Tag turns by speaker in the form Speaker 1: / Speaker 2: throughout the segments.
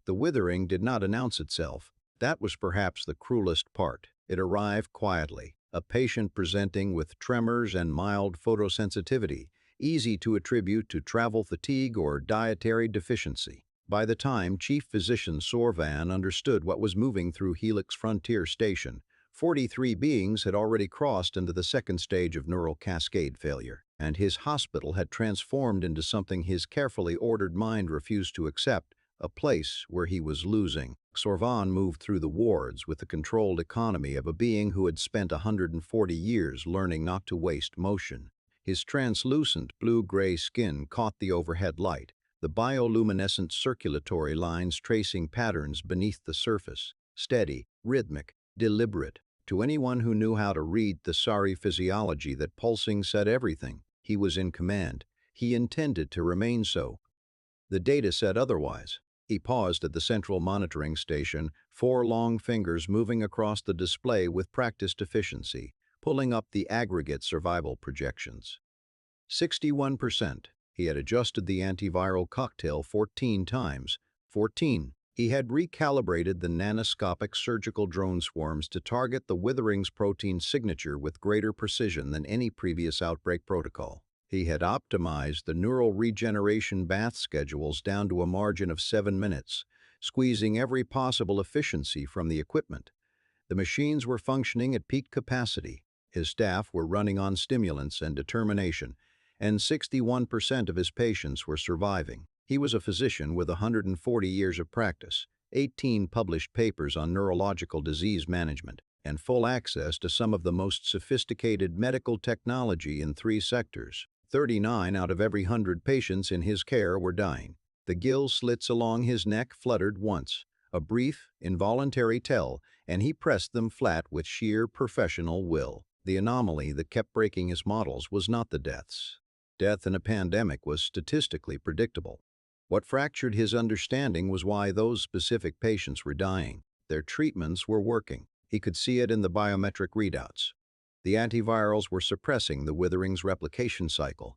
Speaker 1: The withering did not announce itself. That was perhaps the cruelest part. It arrived quietly, a patient presenting with tremors and mild photosensitivity, easy to attribute to travel fatigue or dietary deficiency. By the time Chief Physician Sorvaan understood what was moving through Helix Frontier Station, 43 beings had already crossed into the second stage of neural cascade failure, and his hospital had transformed into something his carefully ordered mind refused to accept, a place where he was losing. Sorvaan moved through the wards with the controlled economy of a being who had spent 140 years learning not to waste motion. His translucent blue-gray skin caught the overhead light, the bioluminescent circulatory lines tracing patterns beneath the surface, steady, rhythmic, deliberate. To anyone who knew how to read the sorry physiology that pulsing said everything. He was in command. He intended to remain so. The data said otherwise. He paused at the central monitoring station, 4 long fingers moving across the display with practiced efficiency, pulling up the aggregate survival projections. 61%. He had adjusted the antiviral cocktail 14 times. 14. He had recalibrated the nanoscopic surgical drone swarms to target the withering's protein signature with greater precision than any previous outbreak protocol. He had optimized the neural regeneration bath schedules down to a margin of 7 minutes, squeezing every possible efficiency from the equipment. The machines were functioning at peak capacity. His staff were running on stimulants and determination, and 61% of his patients were surviving. He was a physician with 140 years of practice, 18 published papers on neurological disease management, and full access to some of the most sophisticated medical technology in 3 sectors. 39 out of every 100 patients in his care were dying. The gill slits along his neck fluttered once, a brief, involuntary tell, and he pressed them flat with sheer professional will. The anomaly that kept breaking his models was not the deaths. Death in a pandemic was statistically predictable. What fractured his understanding was why those specific patients were dying. Their treatments were working. He could see it in the biometric readouts. The antivirals were suppressing the withering's replication cycle.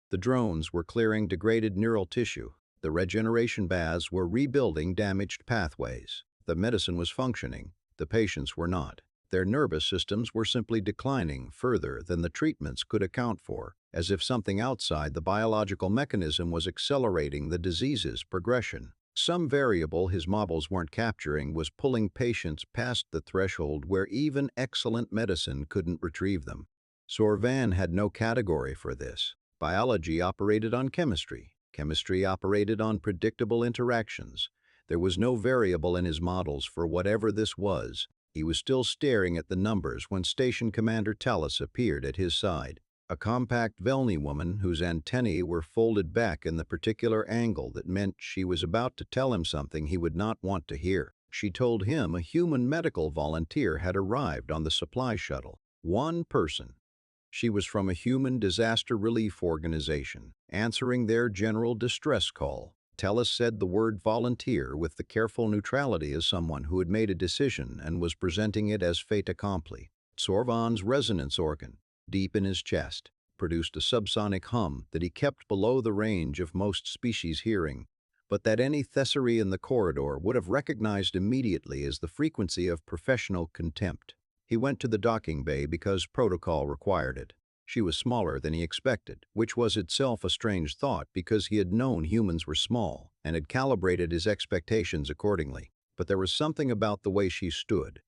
Speaker 1: The drones were clearing degraded neural tissue. The regeneration baths were rebuilding damaged pathways. The medicine was functioning. The patients were not. Their nervous systems were simply declining further than the treatments could account for, as if something outside the biological mechanism was accelerating the disease's progression. Some variable his models weren't capturing was pulling patients past the threshold where even excellent medicine couldn't retrieve them. Sorvaan had no category for this. Biology operated on chemistry. Chemistry operated on predictable interactions. There was no variable in his models for whatever this was. He was still staring at the numbers when Station Commander Tallis appeared at his side. A compact Velny woman whose antennae were folded back in the particular angle that meant she was about to tell him something he would not want to hear. She told him a human medical volunteer had arrived on the supply shuttle. One person. She was from a human disaster relief organization, answering their general distress call. Tallis said the word volunteer with the careful neutrality of someone who had made a decision and was presenting it as fait accompli. Sorvaan's resonance organ, deep in his chest, produced a subsonic hum that he kept below the range of most species' hearing, but that any thesauri in the corridor would have recognized immediately as the frequency of professional contempt. He went to the docking bay because protocol required it. She was smaller than he expected, which was itself a strange thought because he had known humans were small and had calibrated his expectations accordingly. But there was something about the way she stood,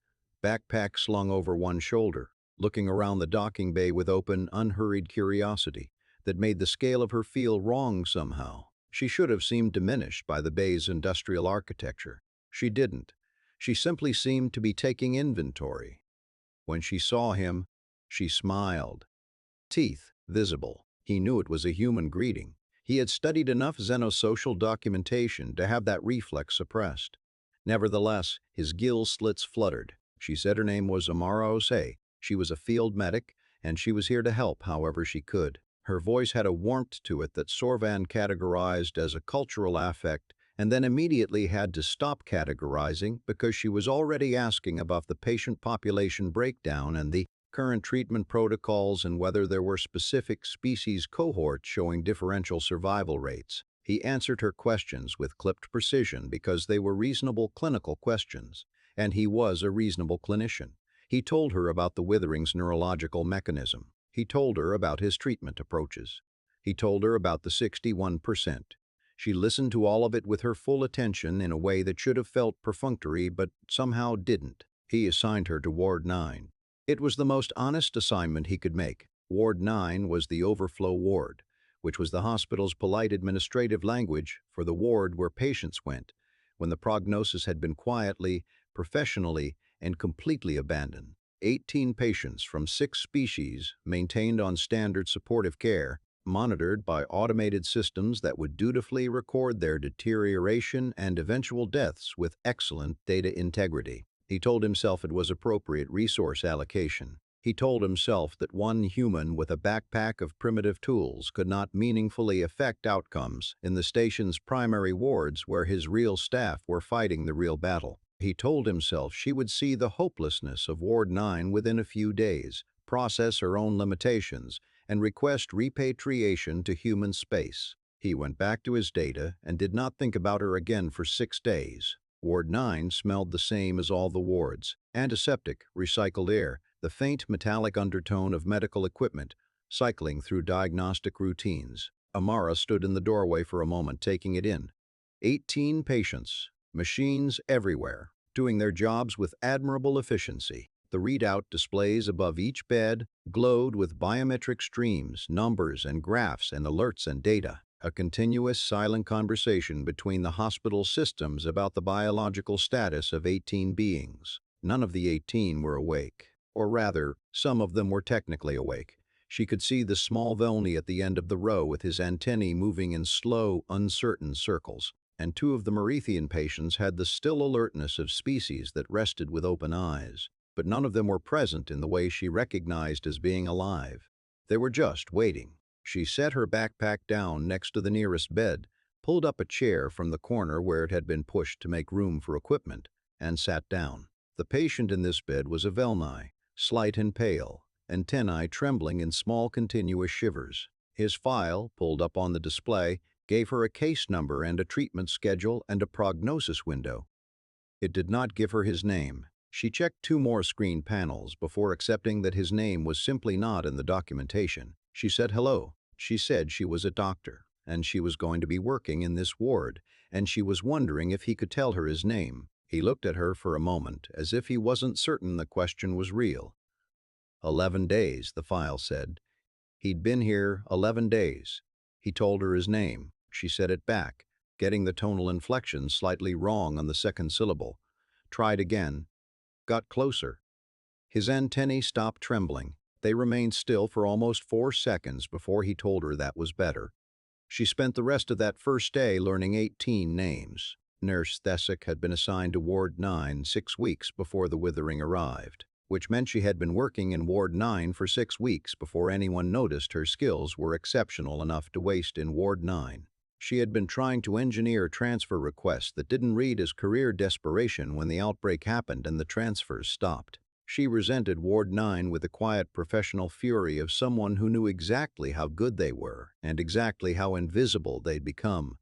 Speaker 1: backpack slung over one shoulder, looking around the docking bay with open, unhurried curiosity, that made the scale of her feel wrong somehow. She should have seemed diminished by the bay's industrial architecture. She didn't. She simply seemed to be taking inventory. When she saw him, she smiled. Teeth visible. He knew it was a human greeting. He had studied enough xenosocial documentation to have that reflex suppressed. Nevertheless, his gill slits fluttered. She said her name was Amara Osei. She was a field medic, and she was here to help however she could. Her voice had a warmth to it that Sorvaan categorized as a cultural affect, and then immediately had to stop categorizing because she was already asking about the patient population breakdown and the current treatment protocols and whether there were specific species cohorts showing differential survival rates. He answered her questions with clipped precision because they were reasonable clinical questions, and he was a reasonable clinician. He told her about the withering's neurological mechanism. He told her about his treatment approaches. He told her about the 61%. She listened to all of it with her full attention in a way that should have felt perfunctory but somehow didn't. He assigned her to Ward 9. It was the most honest assignment he could make. Ward 9 was the overflow ward, which was the hospital's polite administrative language for the ward where patients went when the prognosis had been quietly, professionally, and completely abandoned. 18 patients from 6 species maintained on standard supportive care, monitored by automated systems that would dutifully record their deterioration and eventual deaths with excellent data integrity. He told himself it was appropriate resource allocation. He told himself that one human with a backpack of primitive tools could not meaningfully affect outcomes in the station's primary wards where his real staff were fighting the real battle. He told himself she would see the hopelessness of Ward 9 within a few days, process her own limitations, and request repatriation to human space. He went back to his data and did not think about her again for 6 days. Ward 9 smelled the same as all the wards: antiseptic, recycled air, the faint metallic undertone of medical equipment, cycling through diagnostic routines. Amara stood in the doorway for a moment, taking it in. 18 patients, machines everywhere, doing their jobs with admirable efficiency. The readout displays above each bed glowed with biometric streams, numbers and graphs and alerts and data. A continuous silent conversation between the hospital systems about the biological status of 18 beings. None of the 18 were awake. Or rather, some of them were technically awake. She could see the small Volney at the end of the row with his antennae moving in slow, uncertain circles, and 2 of the Merithian patients had the still alertness of species that rested with open eyes, but none of them were present in the way she recognized as being alive. They were just waiting. She set her backpack down next to the nearest bed, pulled up a chair from the corner where it had been pushed to make room for equipment, and sat down. The patient in this bed was a Velnai, slight and pale, antennae trembling in small continuous shivers. His file, pulled up on the display, gave her a case number and a treatment schedule and a prognosis window. It did not give her his name. She checked 2 more screen panels before accepting that his name was simply not in the documentation. She said hello. She said she was a doctor, and she was going to be working in this ward, and she was wondering if he could tell her his name. He looked at her for a moment, as if he wasn't certain the question was real. 11 days, the file said. He'd been here 11 days. He told her his name. She said it back, getting the tonal inflection slightly wrong on the second syllable. Tried again. Got closer. His antennae stopped trembling. They remained still for almost 4 seconds before he told her that was better. She spent the rest of that first day learning 18 names. Nurse Thesic had been assigned to Ward 9 6 weeks before the withering arrived, which meant she had been working in Ward 9 for 6 weeks before anyone noticed her skills were exceptional enough to waste in Ward 9. She had been trying to engineer transfer requests that didn't read as career desperation when the outbreak happened and the transfers stopped. She resented Ward 9 with the quiet professional fury of someone who knew exactly how good they were and exactly how invisible they'd become.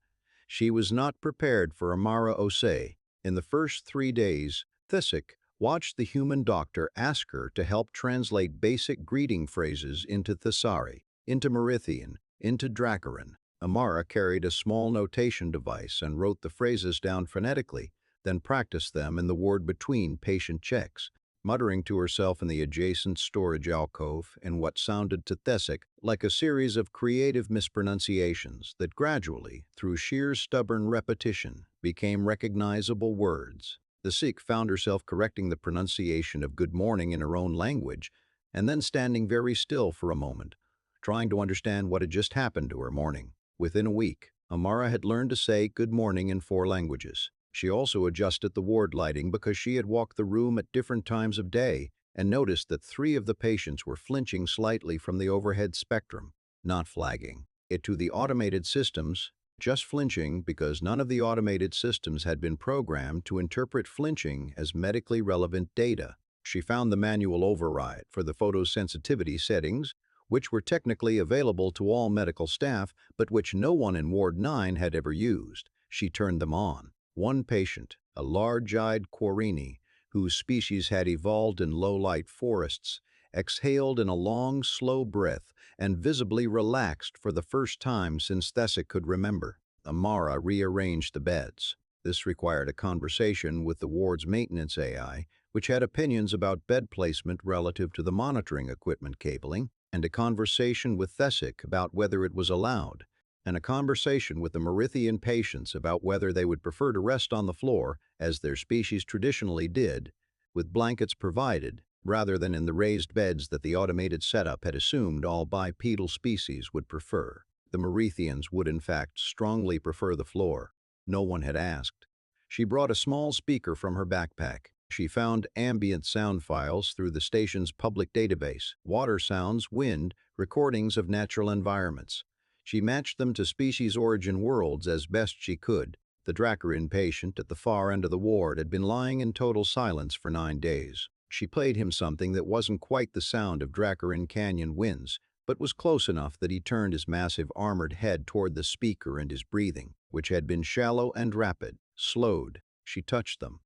Speaker 1: She was not prepared for Amara Osei. In the first 3 days, Thesic watched the human doctor ask her to help translate basic greeting phrases into Thesari, into Merithian, into Dracaran. Amara carried a small notation device and wrote the phrases down phonetically, then practiced them in the ward between patient checks, muttering to herself in the adjacent storage alcove in what sounded to Thesic like a series of creative mispronunciations that gradually, through sheer stubborn repetition, became recognizable words. The Sikh found herself correcting the pronunciation of good morning in her own language, and then standing very still for a moment, trying to understand what had just happened to her morning. Within a week, Amara had learned to say good morning in 4 languages. She also adjusted the ward lighting because she had walked the room at different times of day and noticed that 3 of the patients were flinching slightly from the overhead spectrum, not flagging it to the automated systems, just flinching because none of the automated systems had been programmed to interpret flinching as medically relevant data. She found the manual override for the photosensitivity settings, which were technically available to all medical staff but which no one in Ward 9 had ever used. She turned them on. One patient, a large-eyed quarini, whose species had evolved in low-light forests, exhaled in a long, slow breath and visibly relaxed for the first time since Thessic could remember. Amara rearranged the beds. This required a conversation with the ward's maintenance AI, which had opinions about bed placement relative to the monitoring equipment cabling, and a conversation with Thessic about whether it was allowed, and a conversation with the Merithian patients about whether they would prefer to rest on the floor, as their species traditionally did, with blankets provided, rather than in the raised beds that the automated setup had assumed all bipedal species would prefer. The Merithians would in fact strongly prefer the floor. No one had asked. She brought a small speaker from her backpack. She found ambient sound files through the station's public database, water sounds, wind, recordings of natural environments. She matched them to species origin worlds as best she could. The Dracarin patient at the far end of the ward had been lying in total silence for 9 days. She played him something that wasn't quite the sound of Dracarin Canyon winds, but was close enough that he turned his massive armored head toward the speaker, and his breathing, which had been shallow and rapid, slowed. She touched them.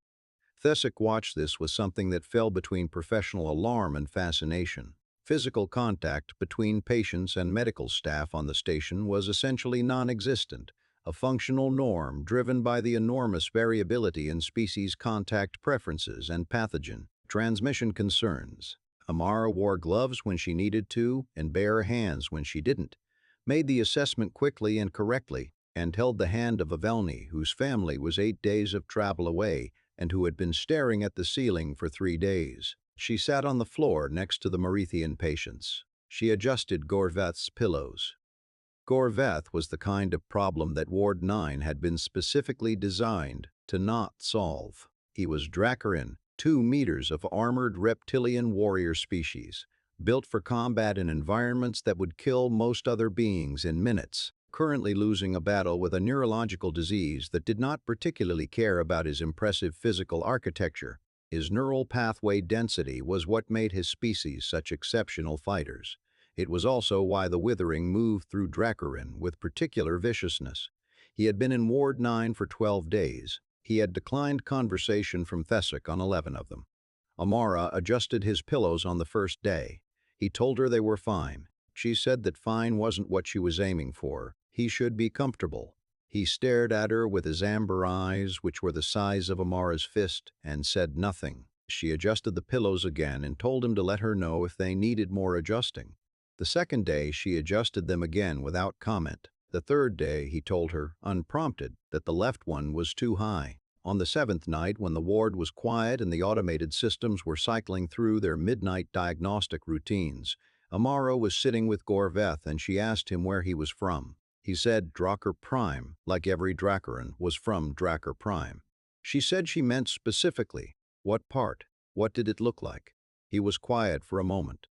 Speaker 1: Thessic watched this with something that fell between professional alarm and fascination. Physical contact between patients and medical staff on the station was essentially non-existent, a functional norm driven by the enormous variability in species contact preferences and pathogen transmission concerns. Amara wore gloves when she needed to and bare hands when she didn't, made the assessment quickly and correctly, and held the hand of Avelni, whose family was 8 days of travel away and who had been staring at the ceiling for 3 days. She sat on the floor next to the Merithian patients. She adjusted Gorveth's pillows. Gorveth was the kind of problem that Ward 9 had been specifically designed to not solve. He was Dracarin, 2 meters of armored reptilian warrior species, built for combat in environments that would kill most other beings in minutes, currently losing a battle with a neurological disease that did not particularly care about his impressive physical architecture. His neural pathway density was what made his species such exceptional fighters. It was also why the withering moved through Dracarin with particular viciousness. He had been in Ward 9 for 12 days. He had declined conversation from Thessic on 11 of them. Amara adjusted his pillows on the first day. He told her they were fine. She said that fine wasn't what she was aiming for. He should be comfortable. He stared at her with his amber eyes, which were the size of Amara's fist, and said nothing. She adjusted the pillows again and told him to let her know if they needed more adjusting. The second day, she adjusted them again without comment. The third day, he told her, unprompted, that the left one was too high. On the 7th night, when the ward was quiet and the automated systems were cycling through their midnight diagnostic routines, Amara was sitting with Gorveth and she asked him where he was from. He said Drakkar Prime, like every Dracarin, was from Drakkar Prime. She said she meant specifically, what part? What did it look like? He was quiet for a moment.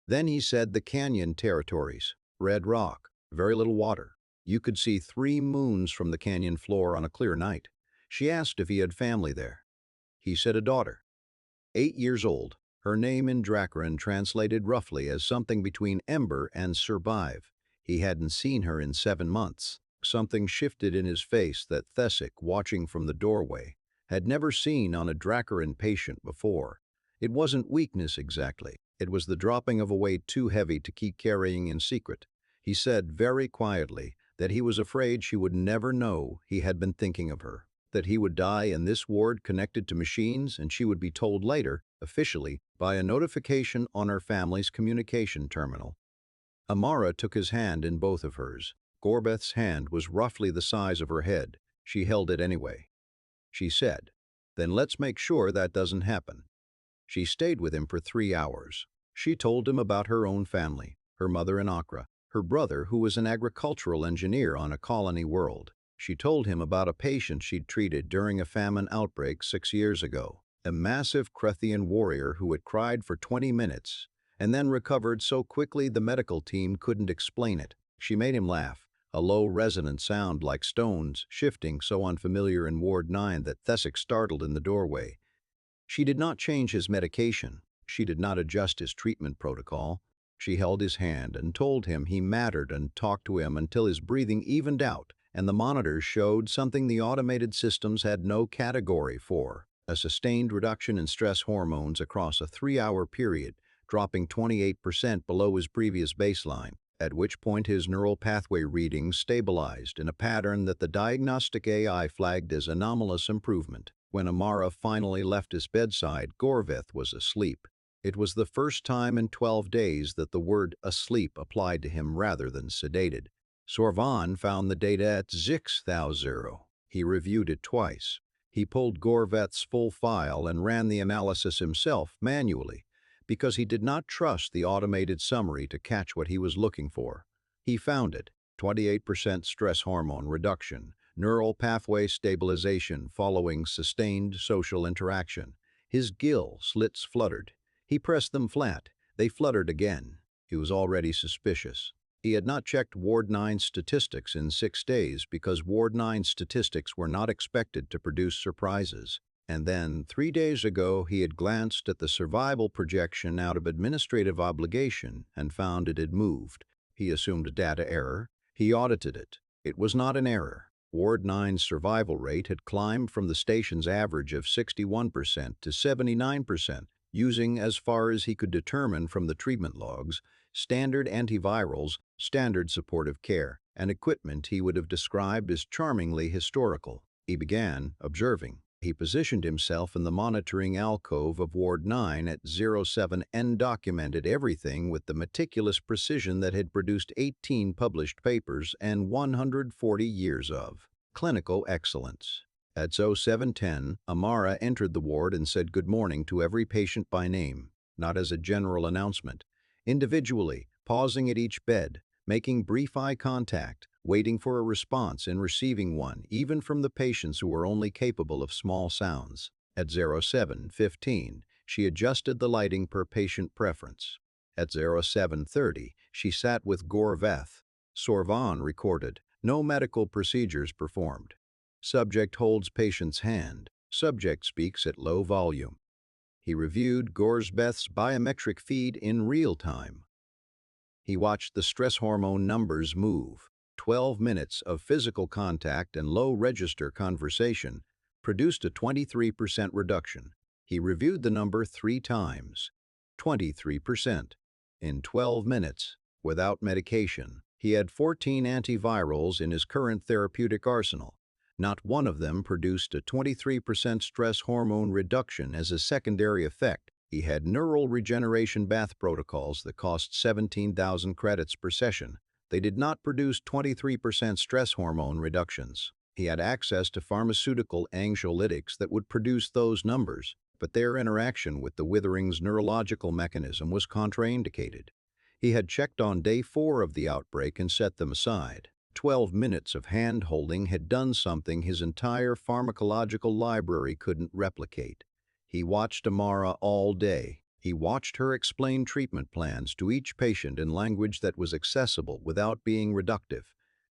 Speaker 1: Then he said the canyon territories, red rock, very little water. You could see 3 moons from the canyon floor on a clear night. She asked if he had family there. He said a daughter, 8 years old. Her name in Dracarin translated roughly as something between Ember and Survive. He hadn't seen her in 7 months. Something shifted in his face that Thessic, watching from the doorway, had never seen on a Dracarin patient before. It wasn't weakness exactly. It was the dropping of a weight too heavy to keep carrying in secret. He said very quietly that he was afraid she would never know he had been thinking of her, that he would die in this ward connected to machines, and she would be told later, officially, by a notification on her family's communication terminal. Amara took his hand in both of hers. Gorveth's hand was roughly the size of her head. She held it anyway. She said, "Then let's make sure that doesn't happen." She stayed with him for 3 hours. She told him about her own family, her mother in Accra, her brother who was an agricultural engineer on a colony world. She told him about a patient she'd treated during a famine outbreak 6 years ago, a massive Crethian warrior who had cried for 20 minutes and then recovered so quickly the medical team couldn't explain it. She made him laugh, a low resonant sound like stones shifting so unfamiliar in Ward 9 that Thessic startled in the doorway. She did not change his medication. She did not adjust his treatment protocol. She held his hand and told him he mattered and talked to him until his breathing evened out and the monitors showed something the automated systems had no category for: a sustained reduction in stress hormones across a 3-hour period, dropping 28% below his previous baseline, at which point his neural pathway readings stabilized in a pattern that the diagnostic AI flagged as anomalous improvement. When Amara finally left his bedside, Gorveth was asleep. It was the first time in 12 days that the word asleep applied to him rather than sedated. Sorvaan found the data at 6,000. He reviewed it twice. He pulled Gorveth's full file and ran the analysis himself manually, because he did not trust the automated summary to catch what he was looking for. He found it: 28% stress hormone reduction, neural pathway stabilization following sustained social interaction. His gill slits fluttered. He pressed them flat. They fluttered again. He was already suspicious. He had not checked Ward 9 statistics in 6 days because Ward 9 statistics were not expected to produce surprises. And then, 3 days ago, he had glanced at the survival projection out of administrative obligation and found it had moved. He assumed a data error. He audited it. It was not an error. Ward 9's survival rate had climbed from the station's average of 61% to 79%, using, as far as he could determine from the treatment logs, standard antivirals, standard supportive care, and equipment he would have described as charmingly historical. He began observing. He positioned himself in the monitoring alcove of Ward 9 at 07 and documented everything with the meticulous precision that had produced 18 published papers and 140 years of clinical excellence. At 07:10, Amara entered the ward and said good morning to every patient by name, not as a general announcement. Individually, pausing at each bed, making brief eye contact, waiting for a response and receiving one, even from the patients who were only capable of small sounds. At 07:15, she adjusted the lighting per patient preference. At 07:30, she sat with Gorveth. Sorvaan recorded. No medical procedures performed. Subject holds patient's hand. Subject speaks at low volume. He reviewed Gorveth's biometric feed in real time. He watched the stress hormone numbers move. 12 minutes of physical contact and low-register conversation produced a 23% reduction. He reviewed the number 3 times. 23%. In 12 minutes, without medication. He had 14 antivirals in his current therapeutic arsenal. Not one of them produced a 23% stress hormone reduction as a secondary effect. He had neural regeneration bath protocols that cost 17,000 credits per session. They did not produce 23% stress hormone reductions. He had access to pharmaceutical anxiolytics that would produce those numbers, but their interaction with the withering's neurological mechanism was contraindicated. He had checked on day 4 of the outbreak and set them aside. 12 minutes of hand-holding had done something his entire pharmacological library couldn't replicate. He watched Amara all day. He watched her explain treatment plans to each patient in language that was accessible without being reductive.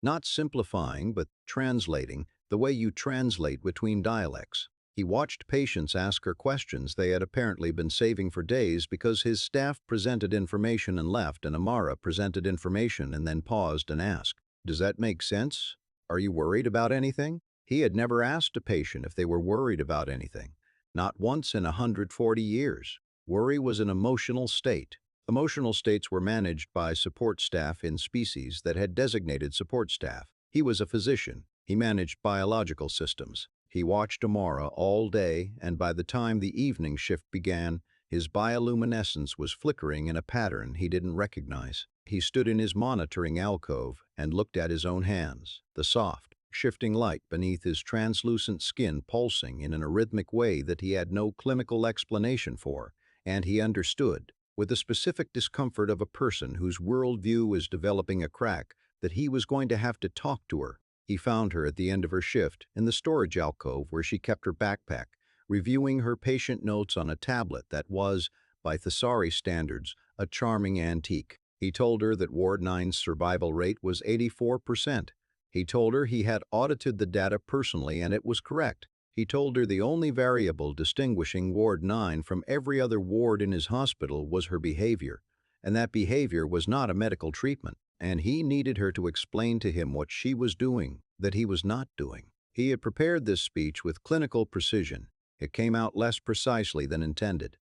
Speaker 1: Not simplifying, but translating, the way you translate between dialects. He watched patients ask her questions they had apparently been saving for days because his staff presented information and left, and Amara presented information and then paused and asked, "Does that make sense? Are you worried about anything?" He had never asked a patient if they were worried about anything. Not once in 140 years. Worry was an emotional state. Emotional states were managed by support staff in species that had designated support staff. He was a physician. He managed biological systems. He watched Amara all day, and by the time the evening shift began, his bioluminescence was flickering in a pattern he didn't recognize. He stood in his monitoring alcove and looked at his own hands, the soft, shifting light beneath his translucent skin pulsing in an arrhythmic way that he had no clinical explanation for, and he understood, with the specific discomfort of a person whose worldview was developing a crack, that he was going to have to talk to her. He found her at the end of her shift in the storage alcove where she kept her backpack, reviewing her patient notes on a tablet that was, by Thesari standards, a charming antique. He told her that Ward 9's survival rate was 84%. He told her he had audited the data personally and it was correct. He told her the only variable distinguishing Ward 9 from every other ward in his hospital was her behavior. and that behavior was not a medical treatment, and he needed her to explain to him what she was doing that he was not doing. He had prepared this speech with clinical precision. It came out less precisely than intended.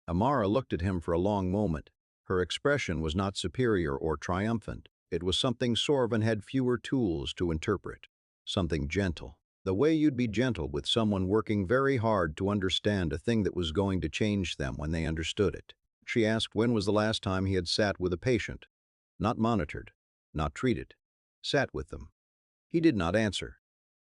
Speaker 1: Amara looked at him for a long moment. Her expression was not superior or triumphant. It was something Sorvaan had fewer tools to interpret. Something gentle. The way you'd be gentle with someone working very hard to understand a thing that was going to change them when they understood it. She asked when was the last time he had sat with a patient. Not monitored, not treated. Sat with them. He did not answer.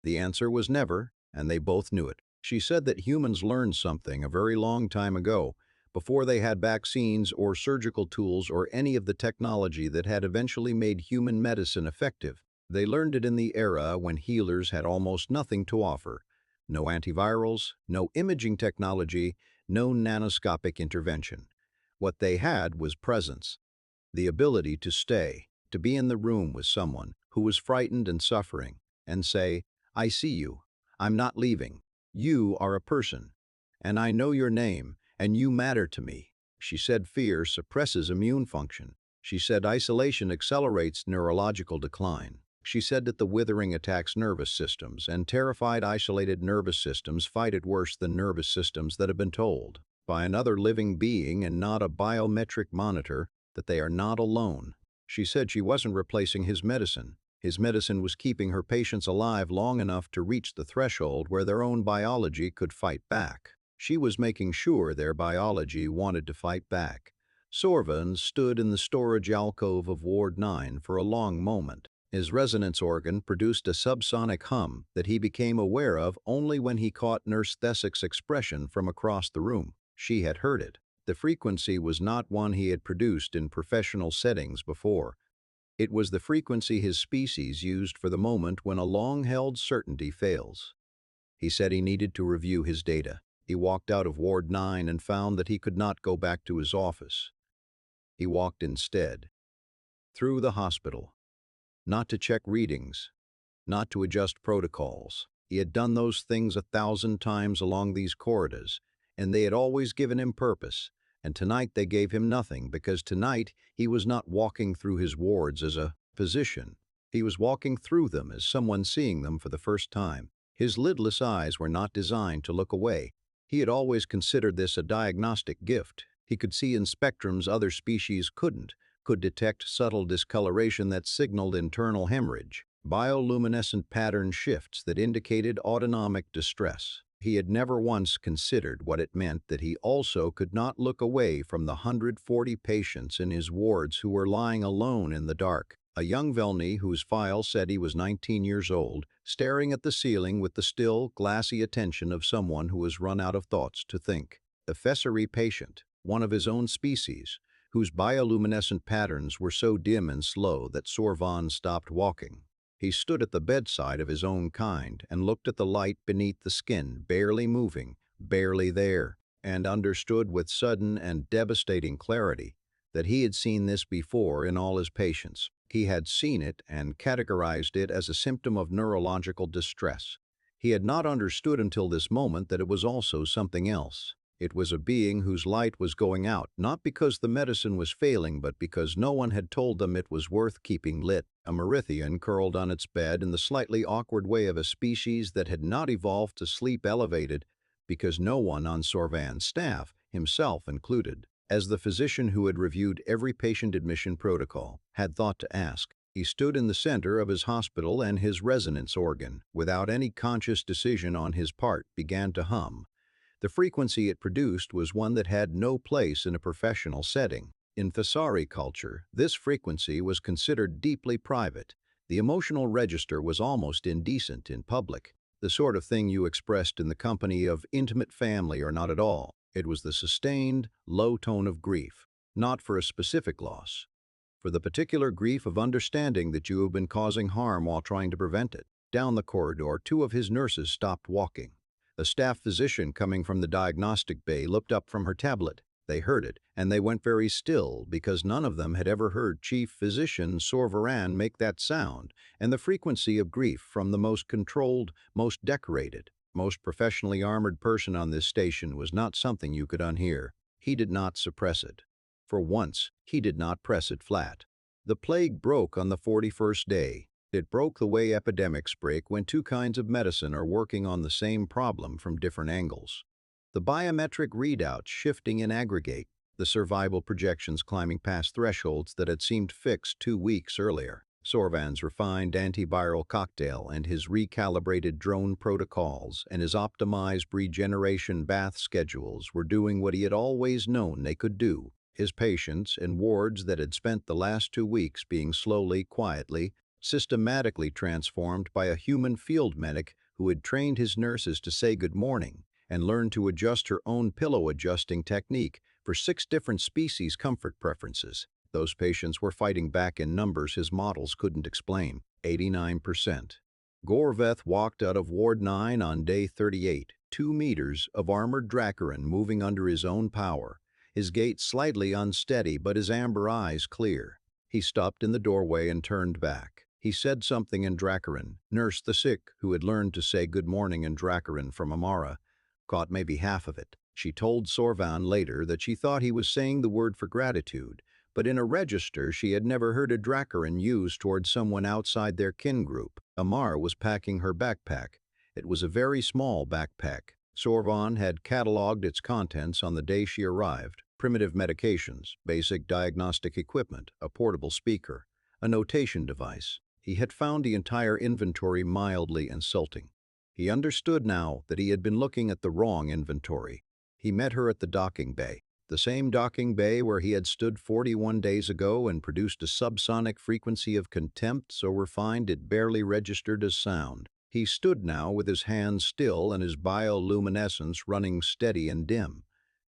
Speaker 1: The answer was never, and they both knew it. She said that humans learned something a very long time ago, before they had vaccines or surgical tools or any of the technology that had eventually made human medicine effective. They learned it in the era when healers had almost nothing to offer. No antivirals, no imaging technology, no nanoscopic intervention. What they had was presence. The ability to stay, to be in the room with someone who was frightened and suffering, and say, "I see you. I'm not leaving. You are a person. And I know your name, and you matter to me." She said fear suppresses immune function. She said isolation accelerates neurological decline. She said that the withering attacks nervous systems, and terrified isolated nervous systems fight it worse than nervous systems that have been told by another living being and not a biometric monitor that they are not alone. She said she wasn't replacing his medicine. His medicine was keeping her patients alive long enough to reach the threshold where their own biology could fight back. She was making sure their biology wanted to fight back. Sorvaan stood in the storage alcove of Ward 9 for a long moment. His resonance organ produced a subsonic hum that he became aware of only when he caught Nurse Thesic's expression from across the room. She had heard it. The frequency was not one he had produced in professional settings before. It was the frequency his species used for the moment when a long-held certainty fails. He said he needed to review his data. He walked out of Ward 9 and found that he could not go back to his office. He walked instead through the hospital. Not to check readings, not to adjust protocols. He had done those things 1,000 times along these corridors, and they had always given him purpose, and tonight they gave him nothing because tonight he was not walking through his wards as a physician. He was walking through them as someone seeing them for the first time. His lidless eyes were not designed to look away. He had always considered this a diagnostic gift. He could see in spectrums other species couldn't, could detect subtle discoloration that signaled internal hemorrhage, bioluminescent pattern shifts that indicated autonomic distress. He had never once considered what it meant that he also could not look away from the 140 patients in his wards who were lying alone in the dark. A young Velny whose file said he was 19 years old, staring at the ceiling with the still, glassy attention of someone who has run out of thoughts to think. The Fessery patient, one of his own species, whose bioluminescent patterns were so dim and slow that Sorvaan stopped walking. He stood at the bedside of his own kind and looked at the light beneath the skin, barely moving, barely there, and understood with sudden and devastating clarity that he had seen this before in all his patients. He had seen it and categorized it as a symptom of neurological distress. He had not understood until this moment that it was also something else. It was a being whose light was going out, not because the medicine was failing, but because no one had told them it was worth keeping lit. A Merithian curled on its bed in the slightly awkward way of a species that had not evolved to sleep elevated, because no one on Sorvaan's staff, himself included, as the physician who had reviewed every patient admission protocol, had thought to ask. He stood in the center of his hospital and his resonance organ, without any conscious decision on his part, began to hum. The frequency it produced was one that had no place in a professional setting. In Fessery culture, this frequency was considered deeply private. The emotional register was almost indecent in public, the sort of thing you expressed in the company of intimate family or not at all. It was the sustained, low tone of grief, not for a specific loss, for the particular grief of understanding that you have been causing harm while trying to prevent it. Down the corridor, two of his nurses stopped walking. The staff physician coming from the diagnostic bay looked up from her tablet. They heard it, and they went very still because none of them had ever heard Chief Physician Sorvaan make that sound, and the frequency of grief from the most controlled, most decorated, most professionally armored person on this station was not something you could unhear. He did not suppress it. For once, he did not press it flat. The plague broke on the 41st day. It broke the way epidemics break when two kinds of medicine are working on the same problem from different angles. The biometric readouts shifting in aggregate, the survival projections climbing past thresholds that had seemed fixed 2 weeks earlier. Sorvaan's refined antiviral cocktail and his recalibrated drone protocols and his optimized regeneration bath schedules were doing what he had always known they could do. His patients, in wards that had spent the last 2 weeks being slowly, quietly, systematically transformed by a human field medic who had trained his nurses to say good morning and learned to adjust her own pillow-adjusting technique for 6 different species comfort preferences. Those patients were fighting back in numbers his models couldn't explain. 89%. Gorveth walked out of Ward 9 on day 38, 2 meters of armored Dracarin moving under his own power, his gait slightly unsteady but his amber eyes clear. He stopped in the doorway and turned back. He said something in Dracarin. Nurse the sick, who had learned to say good morning in Dracarin from Amara, caught maybe half of it. She told Sorvaan later that she thought he was saying the word for gratitude, but in a register she had never heard a Dracarin used toward someone outside their kin group. Amar was packing her backpack. It was a very small backpack. Sorvaan had catalogued its contents on the day she arrived. Primitive medications, basic diagnostic equipment, a portable speaker, a notation device. He had found the entire inventory mildly insulting. He understood now that he had been looking at the wrong inventory. He met her at the docking bay. The same docking bay where he had stood 41 days ago and produced a subsonic frequency of contempt so refined it barely registered as sound. He stood now with his hands still and his bioluminescence running steady and dim.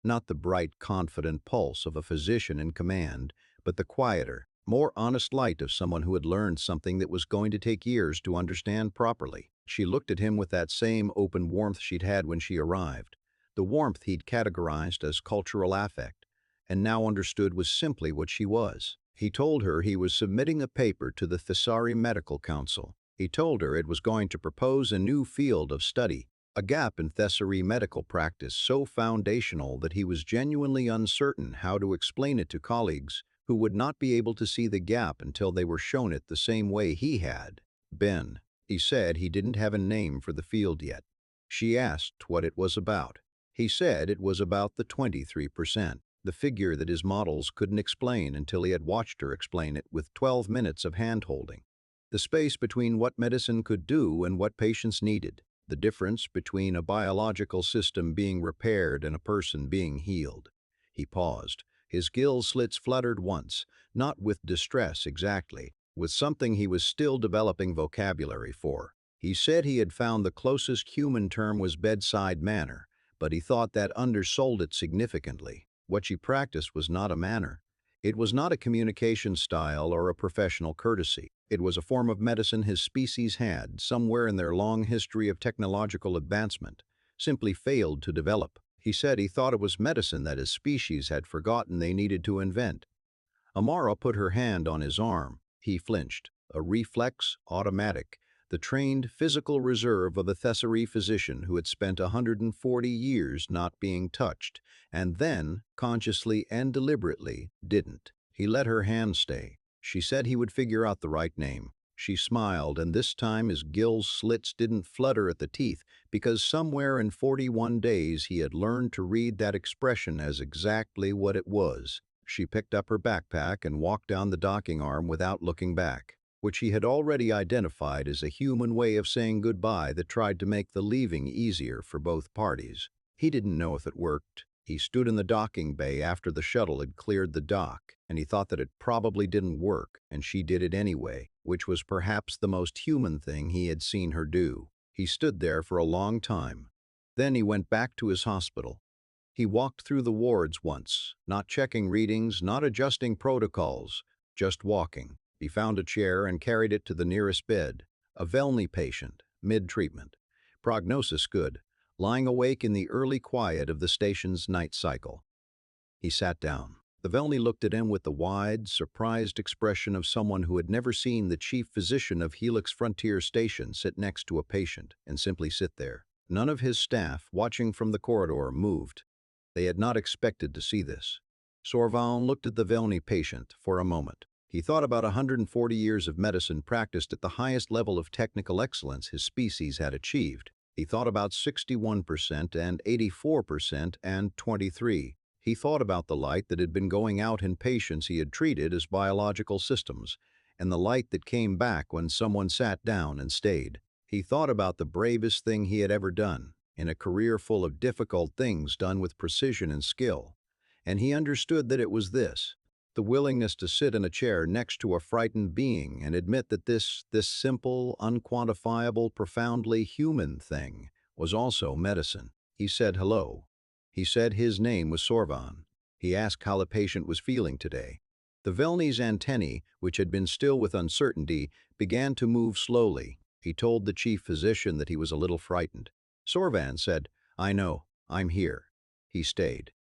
Speaker 1: Not the bright, confident pulse of a physician in command, but the quieter, more honest light of someone who had learned something that was going to take years to understand properly. She looked at him with that same open warmth she'd had when she arrived. The warmth he'd categorized as cultural affect, and now understood was simply what she was. He told her he was submitting a paper to the Thessari Medical Council. He told her it was going to propose a new field of study, a gap in Thessari medical practice so foundational that he was genuinely uncertain how to explain it to colleagues who would not be able to see the gap until they were shown it the same way he had. Ben. He said he didn't have a name for the field yet. She asked what it was about. He said it was about the 23%, the figure that his models couldn't explain until he had watched her explain it with 12 minutes of hand-holding. The space between what medicine could do and what patients needed. The difference between a biological system being repaired and a person being healed. He paused. His gill slits fluttered once, not with distress exactly, with something he was still developing vocabulary for. He said he had found the closest human term was bedside manner, but he thought that undersold it significantly. What she practiced was not a manner. It was not a communication style or a professional courtesy. It was a form of medicine his species had, somewhere in their long history of technological advancement, simply failed to develop. He said he thought it was medicine that his species had forgotten they needed to invent. Amara put her hand on his arm. He flinched. A reflex, automatic, the trained physical reserve of a Thessari physician who had spent 140 years not being touched, and then, consciously and deliberately, didn't. He let her hand stay. She said he would figure out the right name. She smiled, and this time his gill slits didn't flutter at the teeth, because somewhere in 41 days he had learned to read that expression as exactly what it was. She picked up her backpack and walked down the docking arm without looking back, which he had already identified as a human way of saying goodbye that tried to make the leaving easier for both parties. He didn't know if it worked. He stood in the docking bay after the shuttle had cleared the dock, and he thought that it probably didn't work, and she did it anyway, which was perhaps the most human thing he had seen her do. He stood there for a long time. Then he went back to his hospital. He walked through the wards once, not checking readings, not adjusting protocols, just walking. He found a chair and carried it to the nearest bed. A Velny patient, mid-treatment. Prognosis good, lying awake in the early quiet of the station's night cycle. He sat down. The Velny looked at him with the wide, surprised expression of someone who had never seen the chief physician of Helix Frontier Station sit next to a patient and simply sit there. None of his staff, watching from the corridor, moved. They had not expected to see this. Sorvaan looked at the Velni patient for a moment. He thought about 140 years of medicine practiced at the highest level of technical excellence his species had achieved. He thought about 61% and 84% and 23. He thought about the light that had been going out in patients he had treated as biological systems, and the light that came back when someone sat down and stayed. He thought about the bravest thing he had ever done, in a career full of difficult things done with precision and skill. And he understood that it was this: the willingness to sit in a chair next to a frightened being and admit that this simple, unquantifiable, profoundly human thing was also medicine. He said hello. He said his name was Sorvaan. He asked how the patient was feeling today. The Velni's antennae, which had been still with uncertainty, began to move slowly. He told the chief physician that he was a little frightened. Sorvaan said, "I know, I'm here." He stayed.